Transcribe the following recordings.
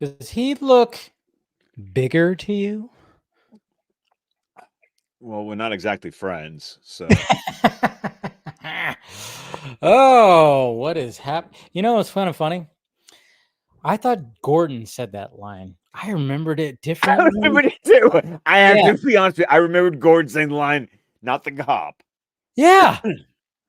Does he look bigger to you? Well, we're not exactly friends, so Oh, what is happening? You know what's kind of funny? I thought Gordon said that line. I remembered it I differently. remembered it too. I have Yeah, to be honest with you. I remembered Gordon saying the line, "Not the cop." yeah.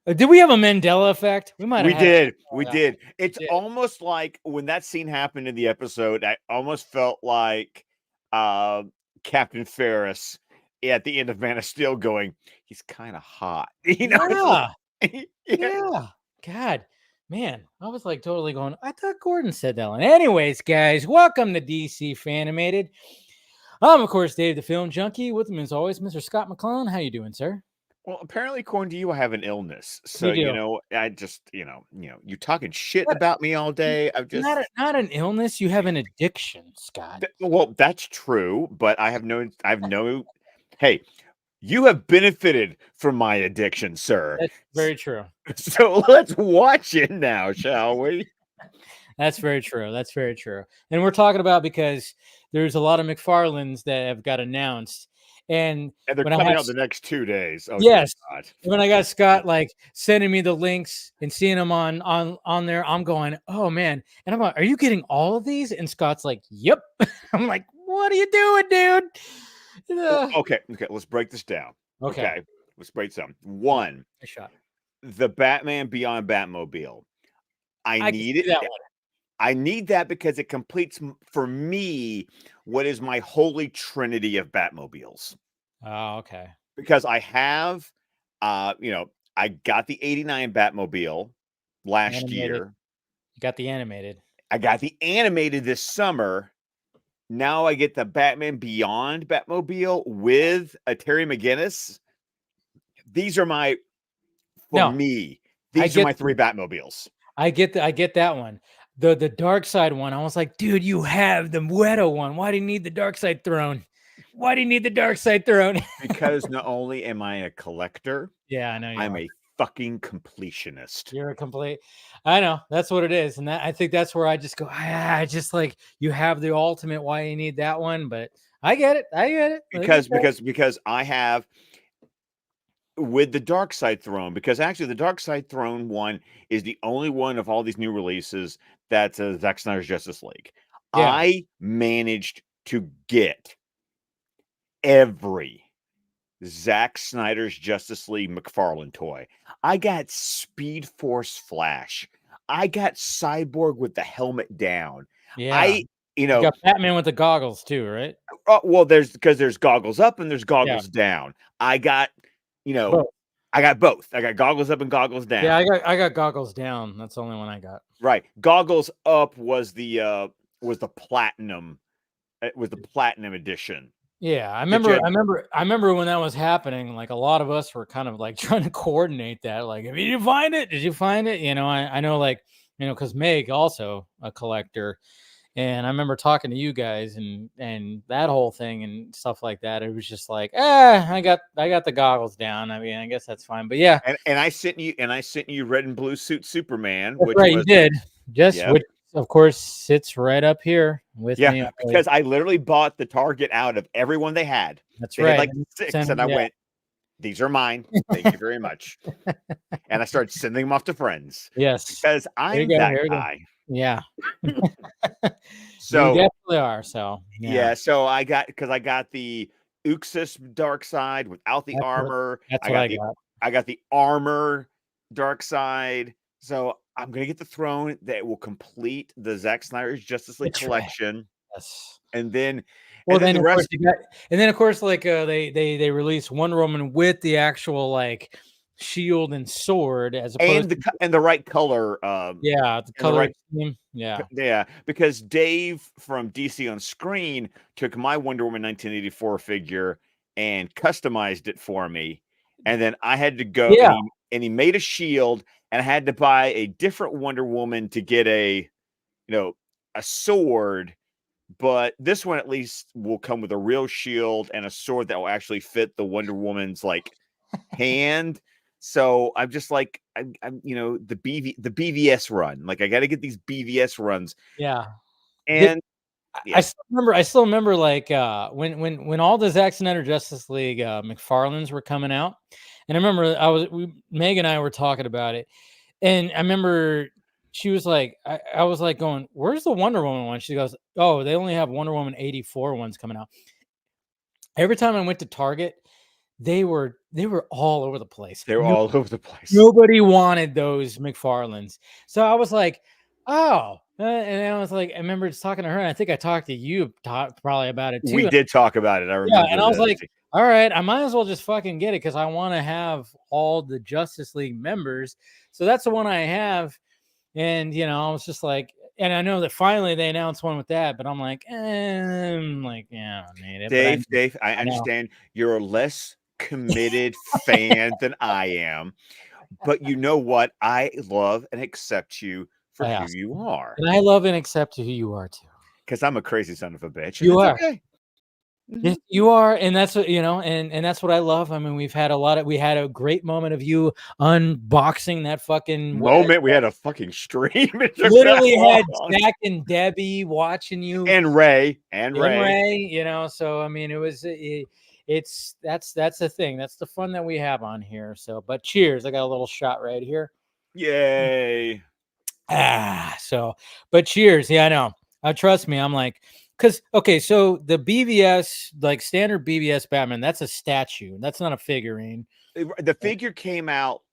Did we have a Mandela effect? We might have We had. did. Oh, We yeah, did. It's we did. almost like when that scene happened in the episode, I almost felt like uh, Captain Ferris at the end of Man of Steel going, he's kind of hot. It's Yeah, like, yeah. yeah. God, man, I was like totally going. I thought Gordon said that line. Anyways, guys, welcome to DC Fan-imated. I'm of course Dave, the film junkie. With him as always, Mr. Scott McClellan. How you doing, sir? Well, apparently, according to you, I have an illness. So, You do. I just, you're talking shit about me all day. I've just, Not an illness. You have an addiction, Scott. well, that's true, but hey, you have benefited from my addiction, sir. That's very true. So let's watch it now, shall we? That's very true. That's very true. And we're talking about because there's a lot of McFarlands that have got announced. And And they're when I coming have out the next 2 days. Oh, dear yes, God. when I got Scott like sending me the links and seeing them on there, I'm going, oh man. And I'm like, are you getting all of these? And Scott's like, yep. I'm like, what are you doing, dude? Okay, let's break this down. Okay. Okay, let's break some. One, Nice shot. the Batman Beyond Batmobile. I I can need see it. that one. I need that because it completes for me what is my holy trinity of Batmobiles. Oh, okay. Because I have, I got the '89 Batmobile last Animated. year. You got the animated. I got the animated this summer. Now I get the Batman Beyond Batmobile with a Terry McGinnis. These are for No, me, I these are get my three Batmobiles. I get that one. The dark side one. I was like, dude, you have the Weto one. Why do you need the dark side throne? Why do you need the dark side throne? Because not only am I a collector, Yeah, I know you I'm are. a fucking completionist. You're a complete. I know that's what it is, and I think that's where I just go. I just like you have the ultimate. Why you need that one? But I get it. I get it. It's okay. Because I have with the Dark Side Throne, because actually the Dark Side Throne one is the only one of all these new releases that's Zack Snyder's Justice League. Yeah. I managed to get every Zack Snyder's Justice League McFarlane toy. I got Speed Force Flash. I got Cyborg with the helmet down. Yeah. I, You got Batman with the goggles too, right? well, there's goggles up and there's Yeah. goggles down. I got, Both. I got both. I got goggles up and goggles down. Yeah, I got goggles down. That's the only one I got. Right. Goggles up was the platinum. It was the platinum edition. Yeah, That you had, I remember when that was happening. Like a lot of us were kind of like trying to coordinate that. Like, did you find it? Did you find it? You know, I know, like, you know, because Meg also a collector, and I remember talking to you guys and that whole thing and stuff like that. It was just like, I got the goggles down. I mean, I guess that's fine. But yeah, and I sent you red and blue suit Superman, that's which right, was you did. Just yeah. which of course sits right up here with me. Yeah, because I literally bought the Target out of everyone they had. That's They right. had like 6, and I went, these are mine. Thank you very much. And I started sending them off to friends. Yes, Because I'm that guy. Yeah. So you definitely are. So yeah, so I got the Uxas Dark Side without the That's armor. that's what I got. I got the armor Dark Side. So I'm gonna get the throne that will complete the Zack Snyder's Justice League That's right. collection. Yes. And then Well, then then the of course rest you got, and then of course like they released Wonder Woman with the actual like shield and sword as opposed to and the right color yeah the and the color right scheme. Yeah. yeah, because Dave from DC on Screen took my Wonder Woman 1984 figure and customized it for me. And then I had to go Yeah. and he made a shield, and I had to buy a different Wonder Woman to get a sword, but this one at least will come with a real shield and a sword that will actually fit the Wonder Woman's like hand. So I'm just like I'm the BVS run. Like I got to get these BVS runs. Yeah. And Yeah. I still remember like when all the Zack Snyder Justice League McFarlanes were coming out, and I remember Meg and I were talking about it, and I remember she was like, I was like going, "Where's the Wonder Woman one?" She goes, "Oh, they only have Wonder Woman 84 ones coming out." Every time I went to Target, they were all over the place. They were all over the place. Nobody wanted those McFarlanes. So I was like, oh, and I was like, I remember just talking to her, and I think I talked to you probably about it too. We did talk about it. I remember. Yeah, and I was like, all right, I might as well just fucking get it because I want to have all the Justice League members. So that's the one I have. And I was just like, and I know that finally they announced one with that, but I'm like, yeah, I need it. Dave, I understand you're a less committed fan than I am, but you know what? I love and accept you for who you are. And I love and accept who you are too. Because I'm a crazy son of a bitch. You are. Okay. Yes, you are, and that's what and that's what I love. I mean, we had a great moment of you unboxing that fucking moment. We had a fucking stream. Literally had Zach and Debbie watching you, and Ray, So I mean, that's the thing. That's the fun that we have on here. So, but cheers! I got a little shot right here. Yay! But cheers. Yeah, I know. Trust me. I'm like. Because, okay, so the BVS, like standard BVS Batman, that's a statue. That's not a figurine. The figure came out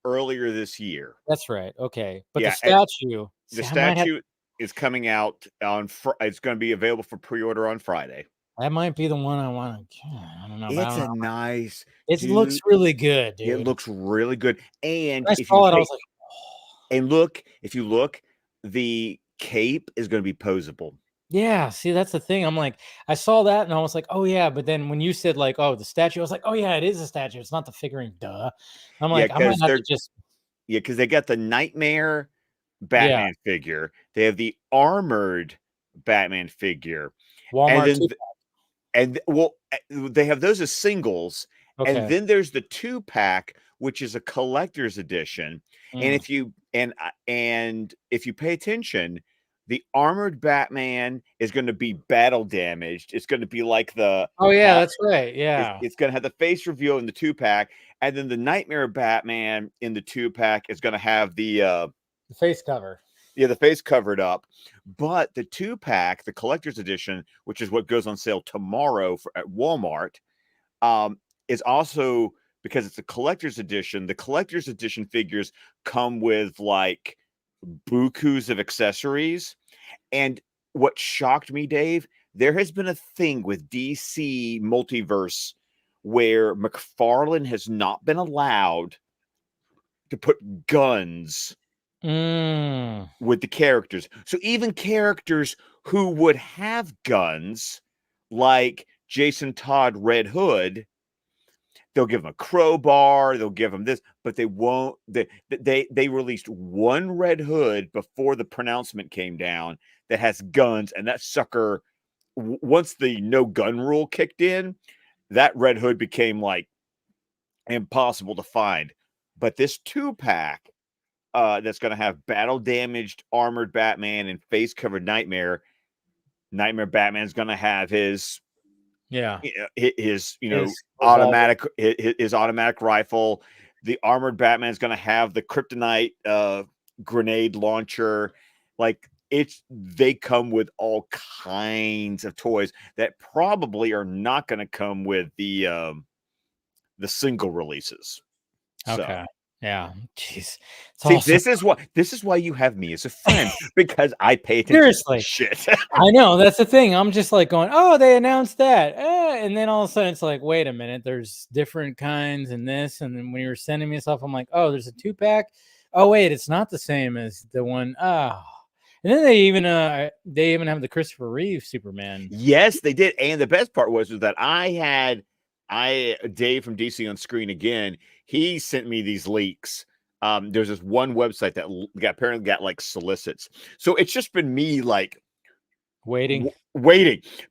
earlier this year. That's right. Okay. But the statue. The statue is coming out on it's going to be available for pre-order on Friday. That might be the one I want to get. I don't know. Nice. It looks really good, dude. It looks really good. And I saw it, I was like, oh. And if you look, the cape is going to be posable. Yeah, see, that's the thing. I'm like, I saw that and I was like, oh yeah. But then when you said like, oh, the statue, I was like, oh yeah, it is a statue. It's not the figurine. Duh. I'm like, I might have to just. Yeah, because they got the Nightmare Batman figure. They have the armored Batman figure. Walmart. They have those as singles. Okay. And then there's the 2-pack, which is a collector's edition. And if you pay attention, the armored Batman is going to be battle damaged. It's going to be like the that's right. Yeah. It's going to have the face reveal in the 2-pack, and then the Nightmare Batman in the 2-pack is going to have the face cover. Yeah, the face covered up. But the 2-pack, the collector's edition, which is what goes on sale tomorrow at Walmart, is also, because it's a collector's edition. The collector's edition figures come with like bukus of accessories. And what shocked me, Dave, there has been a thing with DC Multiverse where McFarlane has not been allowed to put guns with the characters. So even characters who would have guns, like Jason Todd Red Hood, they'll give him a crowbar, they'll give him this, but they won't. They released one Red Hood before the pronouncement came down that has guns, and that sucker, once the no gun rule kicked in, that Red Hood became like impossible to find. But this 2-pack that's going to have battle damaged armored Batman and face covered Nightmare Batman's going to have his automatic rifle. The armored Batman's going to have the kryptonite grenade launcher. Like, they come with all kinds of toys that probably are not going to come with the single releases. Okay. So. Yeah. Jeez. See, awesome. This is why you have me as a friend, because I pay attention. Seriously. To shit. I know, that's the thing. I'm just like going, oh, they announced that. And then all of a sudden it's like, wait a minute, there's different kinds and this. And then when you were sending me stuff, I'm like, oh, there's a 2-pack. Oh, wait, it's not the same as the one. Oh. And then they even have the Christopher Reeve Superman. Yes, they did. And the best part was that Dave from DC on Screen Again, he sent me these leaks. There's this one website that apparently got like solicits. So it's just been me like waiting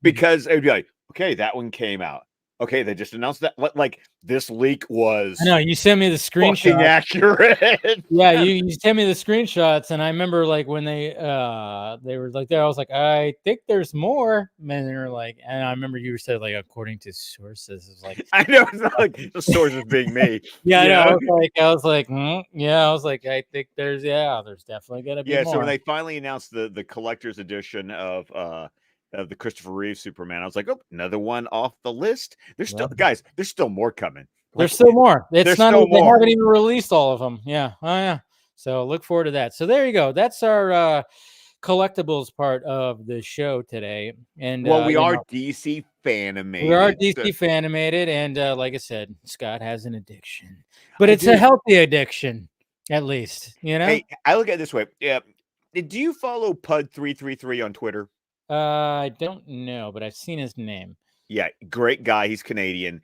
because it'd be like, okay, that one came out. Okay, they just announced that. Like this leak was I know you sent me the fucking screenshot. accurate. Yeah, you sent me the screenshots, and I remember like when they were like there, I was like, I think there's more. And they were like, and I remember you said like according to sources, it's like I know it's not like the sources being me. yeah, I know. Yeah. I was like, yeah, I was like, I think there's definitely gonna be Yeah, more. so when they finally announced the collector's edition of the Christopher Reeve Superman, I was like, oh, another one off the list. There's still guys, there's still more coming. There's still more. It's there's not still they more. haven't even released all of them. Yeah. Oh yeah. So look forward to that. So there you go. That's our collectibles part of the show today. And Well, we are DC Fan-imated. we are DC Fan-imated, and like I said, Scott has an addiction, but it's a healthy addiction, at least. You know. Hey, I look at it this way. Yeah. Do you follow Pud333 on Twitter? I don't know, but I've seen his name. Yeah, great guy. He's Canadian.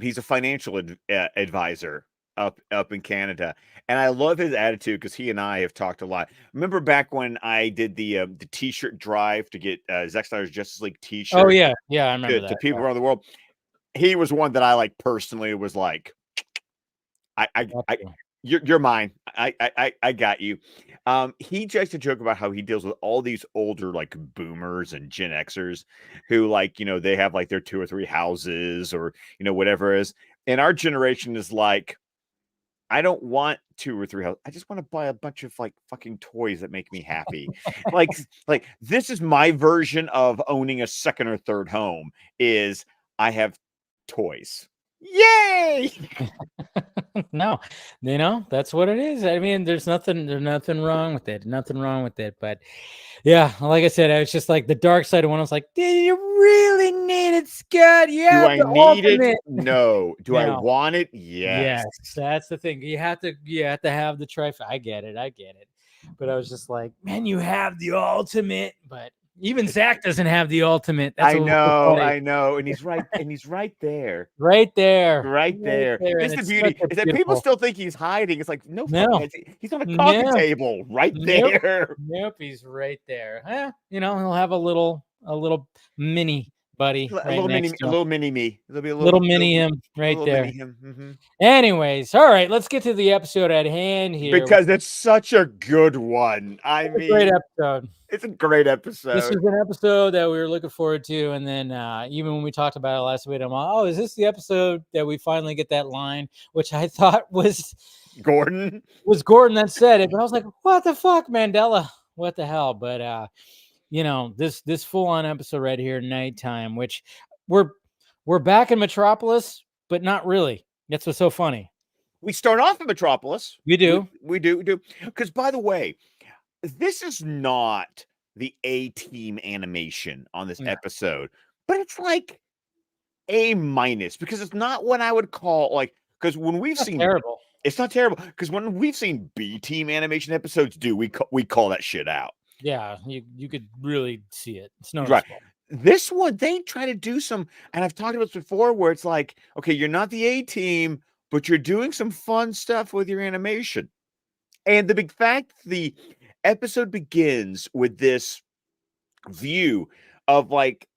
He's a financial advisor up in Canada, and I love his attitude because he and I have talked a lot. Remember back when I did the T-shirt drive to get Zack Snyder's Justice League T-shirt? Oh yeah, I remember that to people around the world. He was one that I like personally. Was like, you're mine. I got you. He jokes a joke about how he deals with all these older like boomers and Gen Xers who like, they have like their 2 or 3 houses or, whatever it is. And our generation is like, I don't want 2 or 3 houses. I just want to buy a bunch of like fucking toys that make me happy. like this is my version of owning a second or third home is I have toys. Yay! No, that's what it is. I mean, there's nothing wrong with it. Nothing wrong with it. But yeah, like I said, I was just like the dark side of one. I was like, did you really need it, Scott? Yeah. Do I need it? No. Do I want it? Yes. That's the thing. You have to have the trifecta. I get it. But I was just like, man, you have the ultimate, but even Zach doesn't have the ultimate. That's I know. And he's right. And he's right there. Right there. It's the beauty. Is that people still think he's hiding. It's like, no. He's on a coffee table right there. Nope. He's right there. He'll have a little mini buddy. A little mini me. It'll be a little mini him right there. Mm-hmm. Anyways, all right, let's get to the episode at hand here. Because it's such a good one. I mean, great episode. It's a great episode. This is an episode that we were looking forward to. And then even when we talked about it last week, I'm like, oh, is this the episode that we finally get that line? Which I thought was Gordon. Was Gordon that said it. But I was like, what the fuck, Mandela? What the hell? But this full-on episode right here, nighttime, which we're back in Metropolis, but not really. That's what's so funny. We start off in Metropolis. We do. We do. Because, by the way, this is not the A-team animation on this episode, but it's like A- because it's not what I would call like, because when we've seen terrible, it's not terrible because when we've seen B-team animation episodes, we call that shit out. Yeah, you could really see it. It's noticeable. Right. This one, they try to do some, and I've talked about this before, where it's like, okay, you're not the A-team, but you're doing some fun stuff with your animation. And the big fact, the episode begins with this view of like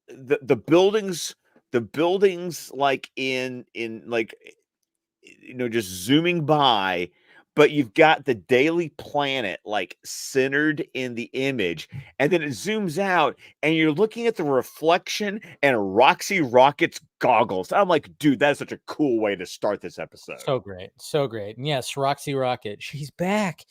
the buildings like in like, just zooming by, but you've got the Daily Planet like centered in the image, and then it zooms out and you're looking at the reflection and Roxy Rocket's goggles. I'm like, dude, that's such a cool way to start this episode. So great. And yes, Roxy Rocket, she's back,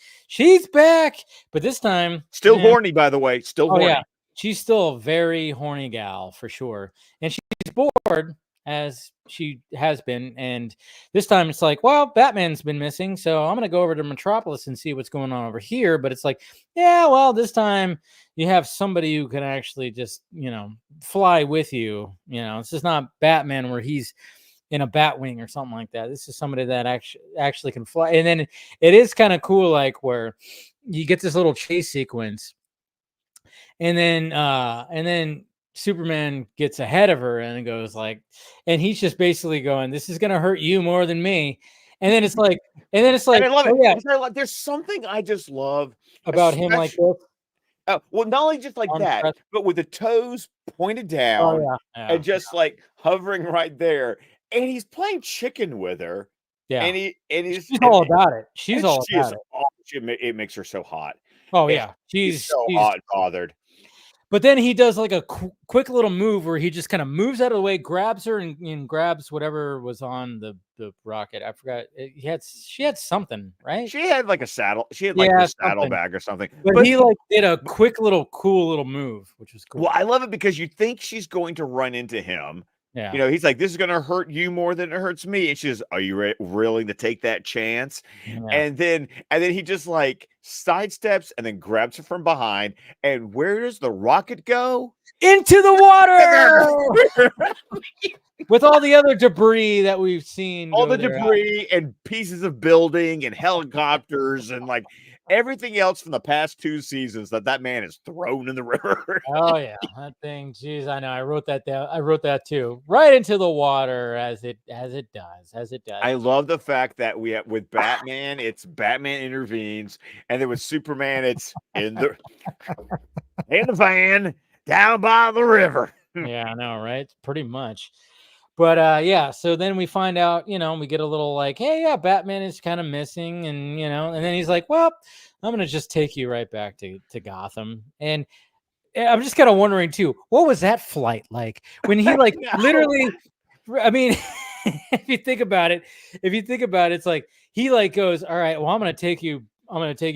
but this time still horny, by the way. Still horny. Yeah. She's still a very horny gal for sure, and she's bored as she has been. And this time it's like, well, Batman's been missing, so I'm gonna go over to Metropolis and see what's going on over here. But it's like, yeah, well, this time you have somebody who can actually just fly with you. This is not Batman where he's in a Batwing or something like that. This is somebody that actually can fly. And then it is kind of cool, like where you get this little chase sequence, and then Superman gets ahead of her and goes like, and he's just basically going, this is going to hurt you more than me. And then it's like, I love it. Yeah. There's something I just love about him like this. Oh, well, not only just like on the that, press. but with the toes pointed Oh down yeah, and yeah, just like hovering right there, and he's playing chicken with her, yeah. and he's She's all about it. and She's all she is about it. it makes her so hot. Oh And yeah, she's she's so she's hot and bothered. But then he does like a quick little move where he just kind of moves out of the way, grabs her, and grabs whatever was on the rocket. I forgot. She had something, right? She had like a saddle. She had like her Yeah, something. saddlebag or something. But But he like did a quick little cool little move, which was well, cool. I love it because you think she's going to run into him. Yeah. He's like, "This is going to hurt you more than it hurts me." And she says, "Are you willing to take that chance?" Yeah. And then he just like sidesteps and then grabs her from behind. And where does the rocket go? Into the water with all the other debris that we've seen All go the there. debris and pieces of building and helicopters and like everything else from the past 2 seasons that man is thrown in the river. Oh yeah, that thing. Jeez, I know. I wrote that down. I wrote that too. Right into the water as it does. I love the fact that we have with Batman, it's Batman intervenes, and then with Superman, it's in the van down by the river. Yeah, I know, right? Pretty much. But yeah, so then we find out, we get a little like, hey, yeah, Batman is kind of missing, and and then he's like, well, I'm gonna just take you right back to Gotham. And I'm just kind of wondering too, what was that flight like when he like No. literally, I mean, if you think about it, it's like he like goes, all right, well, I'm gonna take you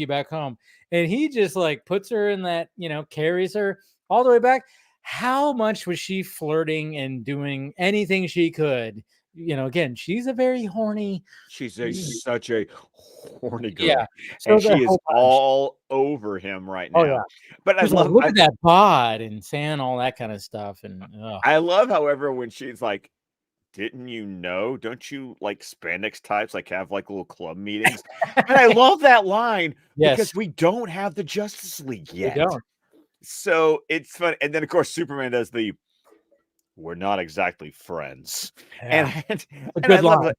back home. And he just like puts her in that, carries her all the way back. How much was she flirting and doing anything she could? Again, she's a very horny. She's such a horny Yeah. girl, So and the she is whole time, all over him right oh now. yeah, But she was like, look at that bod and saying all that kind of stuff. And I love, however, when she's like, "Didn't you know? Don't you like spandex types like have like little club meetings?" And I love that line yes, because we don't have the Justice League we yet. don't. So it's fun. And then of course Superman does the "We're not exactly friends." And Yeah, and, a and I good love line. it.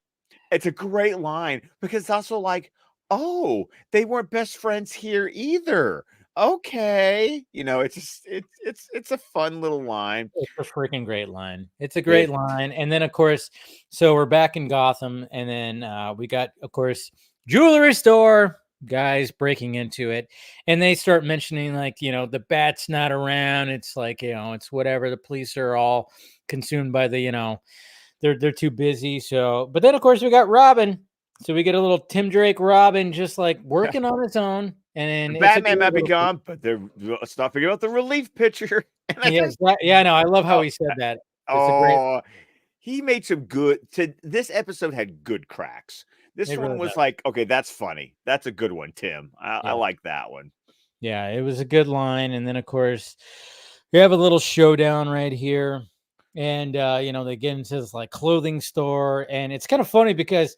It's a great line because it's also like, "Oh, they weren't best friends here either." Okay. It's just it's a fun little line. It's a freaking great line. It's a It great line. And then, of course, so we're back in Gotham, and then we got, of course, jewelry store guys breaking into it, and they start mentioning like, the bat's not around. It's like, it's whatever. The police are all consumed by the, they're too busy. So, but then of course we got Robin. So we get a little Tim Drake Robin just like working on his own, and it's a Batman great might be little. gone, but let's not forget about the relief pitcher. And I Yeah, just yeah, no, I love how oh, he said that. It's a great. oh, he made some good this episode had good cracks. This It one really was does. like, okay, that's funny. That's a good one, Tim. I Yeah. like that one. Yeah, it was a good line. And then of course we have a little showdown right here. And they get into this like clothing store. And it's kind of funny because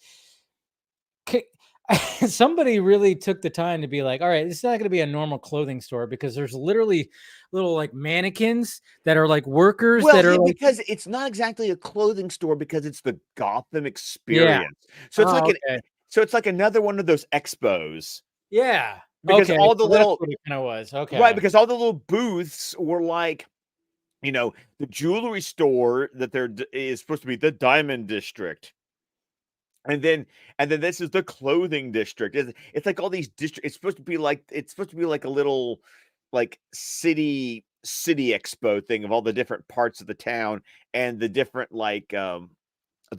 somebody really took the time to be like, all right, it's not going to be a normal clothing store because there's literally little like mannequins that are like workers Well, that are yeah, like, because it's not exactly a clothing store because it's the Gotham yeah. experience. Oh, okay. So it's like another one of those expos Yeah. because Okay. all the So that's little what it kind of was. right, Okay. because all the little booths were like, the jewelry store that is supposed to be the Diamond District. And then this is the clothing district. It's like all these districts. It's supposed to be like a little like city expo thing of all the different parts of the town and the different like the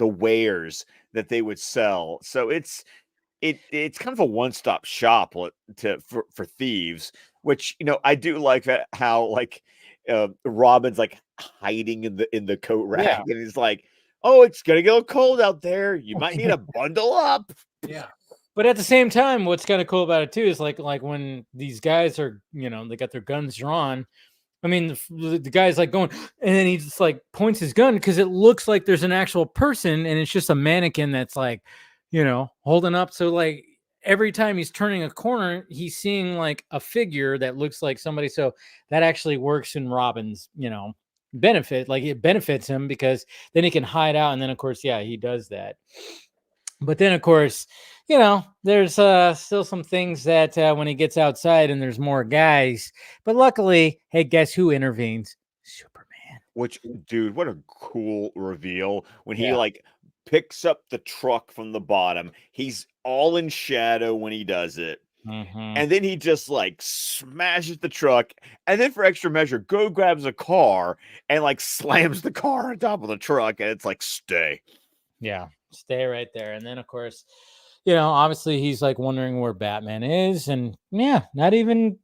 wares that they would sell. So it's kind of a one-stop shop for thieves, which I do like that how like Robin's like hiding in the coat rack Yeah. and he's like, "Oh, it's gonna get a little cold out there. You might need to bundle up." Yeah. But at the same time, what's kind of cool about it too is like when these guys are, they got their guns drawn. I mean, the guy's like going, and then he just like points his gun because it looks like there's an actual person, and it's just a mannequin that's like, holding up. So like every time he's turning a corner, he's seeing like a figure that looks like somebody. So that actually works in Robin's, benefit. Like it benefits him because then he can hide out, and then of course, yeah, he does that. But then, of course, you know, there's still some things that when he gets outside and there's more guys. But luckily, hey, guess who intervenes? Superman. Which, dude, what a cool reveal when he Yeah. like picks up the truck from the bottom. He's all in shadow when he does it. Mm-hmm. And then he just like smashes the truck, and then for extra measure, grabs a car and like slams the car on top of the truck, and it's like, stay. Yeah, stay right there. And then, of course, you know, obviously he's like wondering where Batman is, and yeah, not even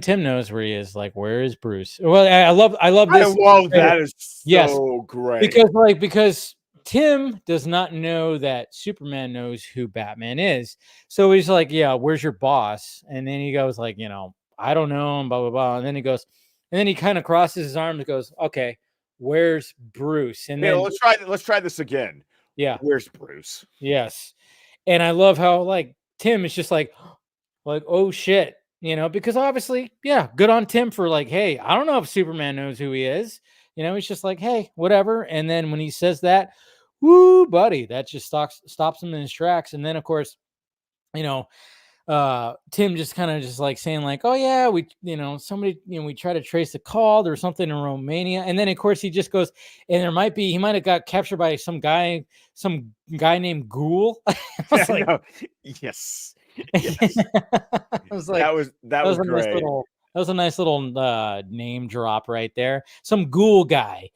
Tim knows where he is. Like, where is Bruce? Well, I love I this. love that. Is Yes, so great. because Tim does not know that Superman knows who Batman is. So he's like, yeah, where's your boss? And then he goes like, you know, I don't know, and blah blah blah. And then he goes, and then he kind of crosses his arms and goes, okay, where's Bruce? And Yeah, then let's try this again. yeah, Where's Bruce? yes. And I love how like Tim is just like, oh shit, you know, because obviously, yeah, good on Tim for like, hey, I don't know if Superman knows who he is. You know, he's just like, hey, whatever. And then when he says that, woo, buddy, that just stops him in his tracks. And then of course, you know, Tim just kind of just like saying like, oh yeah, we, you know, somebody, you know, we try to trace the call, there's something in Romania. And then of course he just goes, and he might have got captured by some guy named Ghoul. I was like, No. Yes. I was like, that was a nice great. little name drop right there. Some ghoul guy.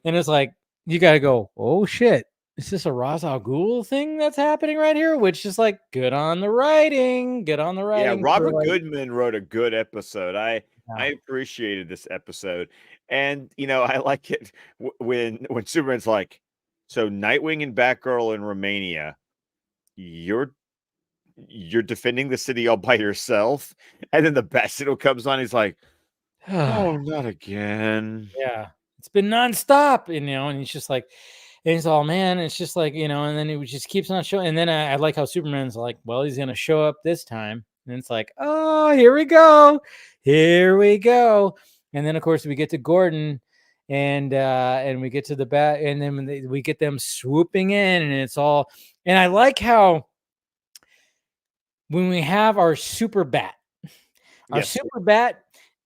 And it's like, you gotta go, oh shit. Is this a Ra's al Ghul thing that's happening right here? Which is like good on the writing. Good on the Yeah, writing. Robert Goodman wrote a good episode. I Yeah. appreciated this episode, and you know I like it when Superman's like, "So Nightwing and Batgirl in Romania, you're defending the city all by yourself," and then the Bat Signal comes on. He's like, "Oh, not again." Yeah. It's been nonstop, you know, and he's just like, and he's all, man, it's just like, you know, and then it just keeps on showing. And then I like how Superman's like, well, he's going to show up this time. And it's like, oh, here we go. Here we go. And then, of course, we get to Gordon and we get to the bat. And then we get them swooping in and it's all. And I like how when we have our super bat, Yes. super bat,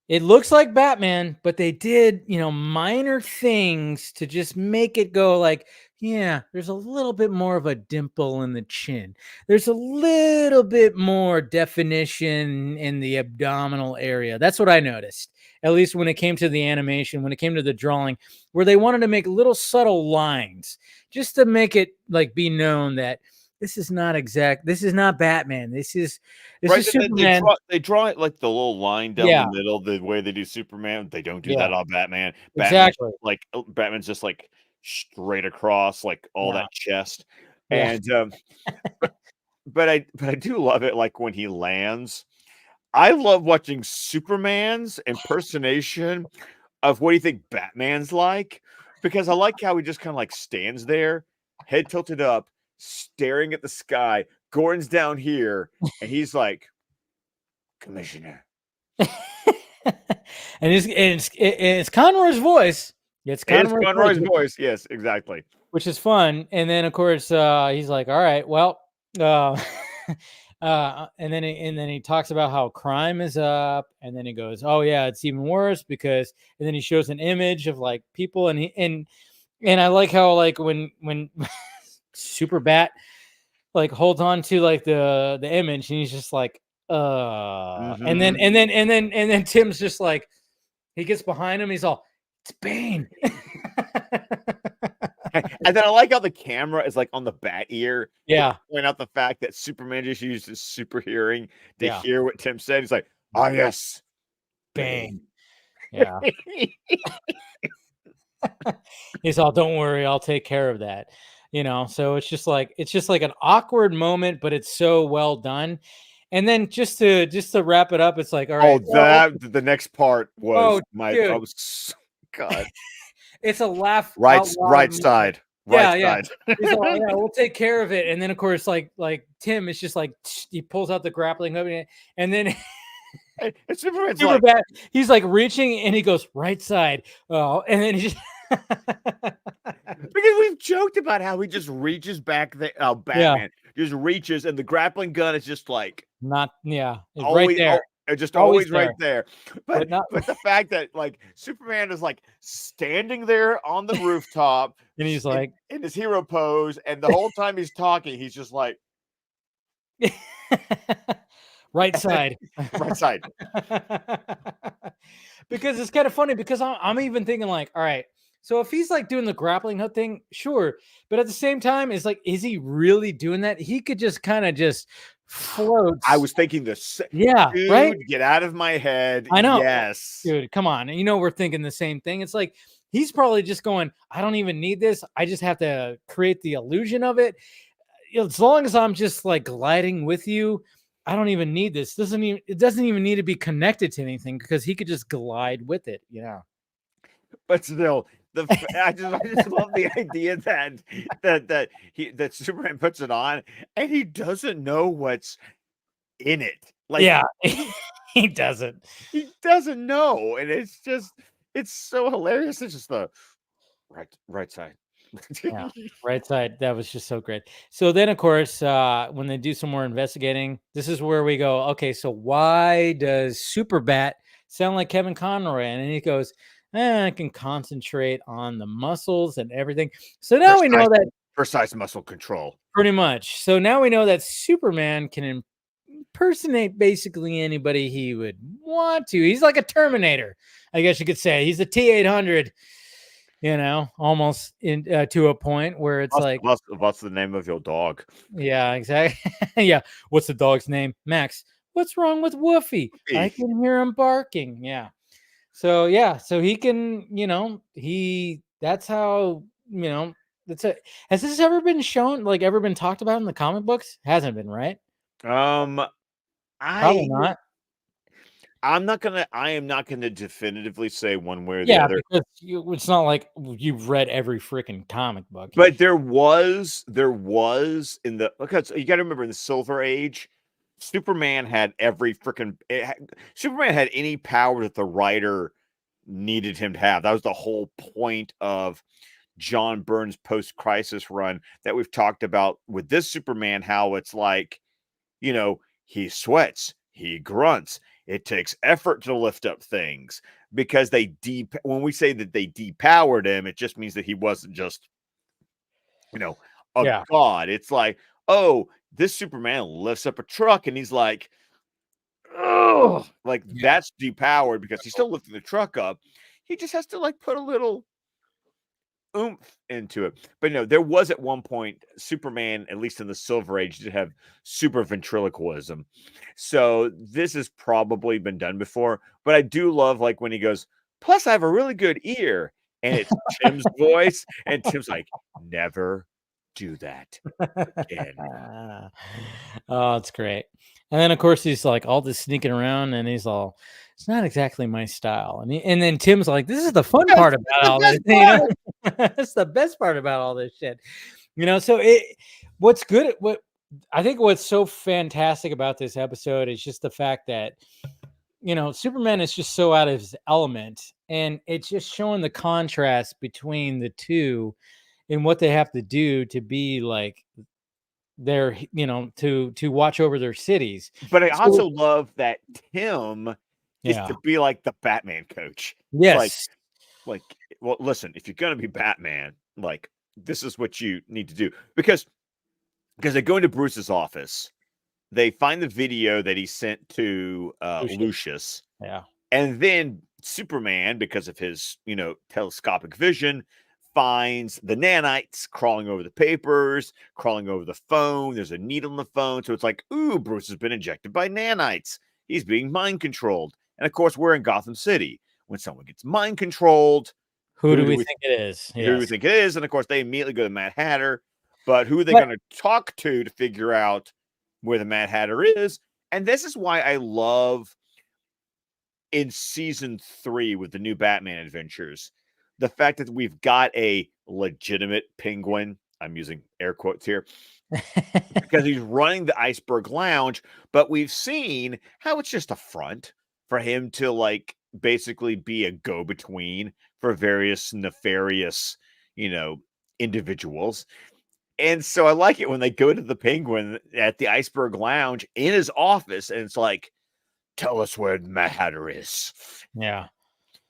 it looks like Batman, but they did, you know, minor things to just make it go like, yeah, there's a little bit more of a dimple in the chin. There's a little bit more definition in the abdominal area. That's what I noticed, at least when it came to the animation, when it came to the drawing, where they wanted to make little subtle lines just to make it like be known that this is not Batman. This is Superman. They draw it like the little line down the middle, the way they do Superman. They don't do that on Batman. Exactly. Batman's just like straight across, like all that chest. Yeah. And but I do love it. Like when he lands, I love watching Superman's impersonation of what do you think Batman's like, because I like how he just kind of like stands there, head tilted up, staring at the sky. Gordon's down here, and he's like, Commissioner. And it's Conroy's voice. It's Conroy's voice. Yes, exactly. Which is fun. And then of course he's like, all right, well, and then he talks about how crime is up, and then he goes, oh yeah, it's even worse because, and then he shows an image of like people, and I like how like when Super Bat like holds on to like the image, and he's just like and then Tim's just like, he gets behind him, he's all, it's Bane. And then I like how the camera is like on the bat ear. Yeah. Point out the fact that Superman just used his super hearing to hear what Tim said. He's like, ah, yes, Bane. Yeah. He's all, don't worry, I'll take care of that. You know, so it's just like an awkward moment, but it's so well done. And then just to wrap it up, it's like, all right. The next part was God. It's a laugh. Right side. Right side. He's all, yeah, we'll take care of it. And then of course, like Tim is just like, he pulls out the grappling hook, and then Superman's Super Bat, he's like reaching and he goes right side. Oh, and then he just because we've joked about how he just reaches back there. Oh, Batman just reaches, and the grappling gun is just like it's right always, there. just Always always right there. there. But not But the fact that like Superman is like standing there on the rooftop and he's like in his hero pose, and the whole time he's talking, he's just like right side. right side. Because it's kind of funny because I'm even thinking like, all right, so if he's like doing the grappling hook thing, sure. But at the same time, it's like, is he really doing that? He could just kind of just float. I was thinking this. Yeah, Dude, right. get out of my head. I know. Yes. Dude, come on. You know, we're thinking the same thing. It's like he's probably just going, I don't even need this. I just have to create the illusion of it. As long as I'm just like gliding with you, I don't even need this. It doesn't even need to be connected to anything because he could just glide with it. Yeah. But still, I just love the idea that Superman puts it on and he doesn't know what's in it. Like, yeah, he doesn't. he doesn't know, and it's so hilarious. It's just the right side. Yeah, right side. That was just so great. So then, of course, when they do some more investigating, this is where we go. Okay, so why does Superbat sound like Kevin Conroy? And he goes, I can concentrate on the muscles and everything. So now we know that precise muscle control. pretty much. So now we know that Superman can impersonate basically anybody he would want to. He's like a Terminator, I guess you could say. He's a T-800. You know, almost in to a point where it's like, what's the name of your dog? Yeah, exactly. Yeah. What's the dog's name? Max. What's wrong with Woofy? I can hear him barking. Yeah. So yeah, so he can, that's how, has this ever been shown, like ever been talked about in the comic books? Hasn't been, right? Probably not. I am not gonna definitively say one way or the Yeah, other. because it's not like you've read every freaking comic book. But there was in the, because you got to remember in the Silver Age, Superman had Superman had any power that the writer needed him to have. That was the whole point of John Byrne's post-crisis run that we've talked about with this Superman, how it's like, he sweats, he grunts. It takes effort to lift up things because when we say that they depowered him, it just means that he wasn't just, a god. It's like, oh, this Superman lifts up a truck and he's like, oh, like that's depowered because he's still lifting the truck up. He just has to like put a little oomph into it. But no, there was at one point Superman, at least in the Silver Age, did have super ventriloquism. So this has probably been done before. But I do love like when he goes, plus I have a really good ear. And it's Tim's voice. And Tim's like, never do that again. Oh, it's great. And then of course he's like all this sneaking around and he's all, it's not exactly my style. And then Tim's like, this is the fun part about all this. That's the best part about all this shit. So what's good, what I think what's so fantastic about this episode is just the fact that Superman is just so out of his element, and it's just showing the contrast between the two and what they have to do to be like their, to watch over their cities. But I also love that Tim is to be like the Batman coach. Yes. Like, well, listen, if you're going to be Batman, like, this is what you need to do. Because they go into Bruce's office. They find the video that he sent to Lucius. Yeah. And then Superman, because of his, telescopic vision, finds the nanites crawling over the papers, crawling over the phone. There's a needle on the phone. So it's like, ooh, Bruce has been injected by nanites. He's being mind controlled. And of course, we're in Gotham City. When someone gets mind controlled, who do we think it is? Who do we think it is? And of course, they immediately go to Mad Hatter. But who are they going to talk to figure out where the Mad Hatter is? And this is why I love in season 3 with the new Batman adventures, the fact that we've got a legitimate penguin. I'm using air quotes here because he's running the Iceberg Lounge, but we've seen how it's just a front for him to like basically be a go-between for various nefarious, individuals. And so I like it when they go to the Penguin at the Iceberg Lounge in his office, and it's like, tell us where the Mad Hatter is. Yeah.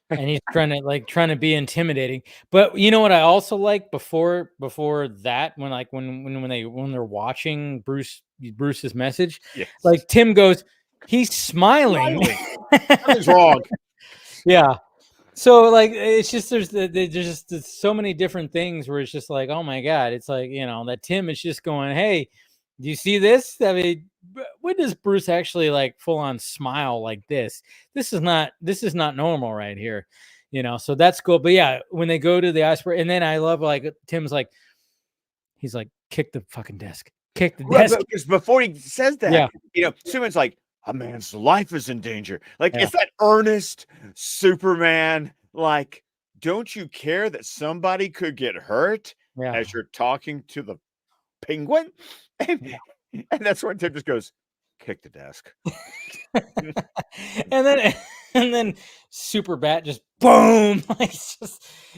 And he's trying to be intimidating. But you know what I also like before that, when they're watching Bruce's message, Yes. like Tim goes, he's smiling. Something's wrong. Yeah. So like it's just there's just so many different things where it's just like, oh my God, it's like, that Tim is just going, hey, do you see this? I mean, when does Bruce actually like full on smile like this? This is not normal right here. So that's cool. But yeah, when they go to the iceberg, and then I love like Tim's like, he's like, kick the fucking desk. Kick the Right, desk. because before he says Yeah. that, Superman's like, a man's life is in danger. Like, Yeah. it's that earnest Superman. Like, don't you care that somebody could get hurt Yeah. as you're talking to the Penguin? And, and that's when Tim just goes, kick the desk. and then and then Super Bat just boom. Like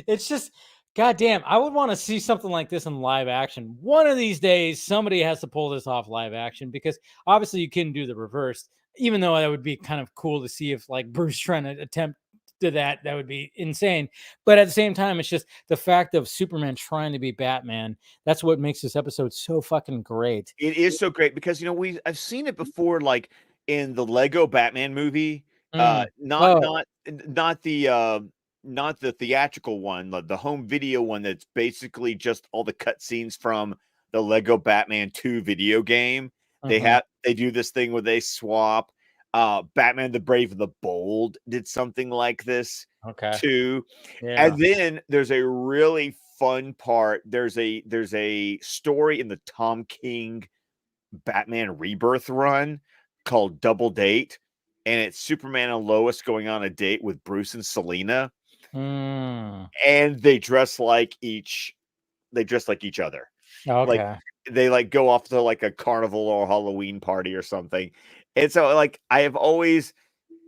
it's just goddamn. I would want to see something like this in live action. One of these days, somebody has to pull this off live action, because obviously you can do the reverse. Even though that would be kind of cool to see if like Bruce trying to attempt to that would be insane. But at the same time, it's just the fact of Superman trying to be Batman. That's what makes this episode so fucking great. It is so great because I've seen it before, like in the Lego Batman movie. Mm. Not Oh, not the theatrical one, the home video one that's basically just all the cutscenes from the Lego Batman 2 video game. They do this thing where they swap. Batman the Brave and the Bold did something like this okay. too. Yeah. And then there's a really fun part. There's a story in the Tom King Batman Rebirth run called Double Date, and it's Superman and Lois going on a date with Bruce and Selena, and they dress like each other. Like, Okay. they like go off to like a carnival or Halloween party or something. And so like I have always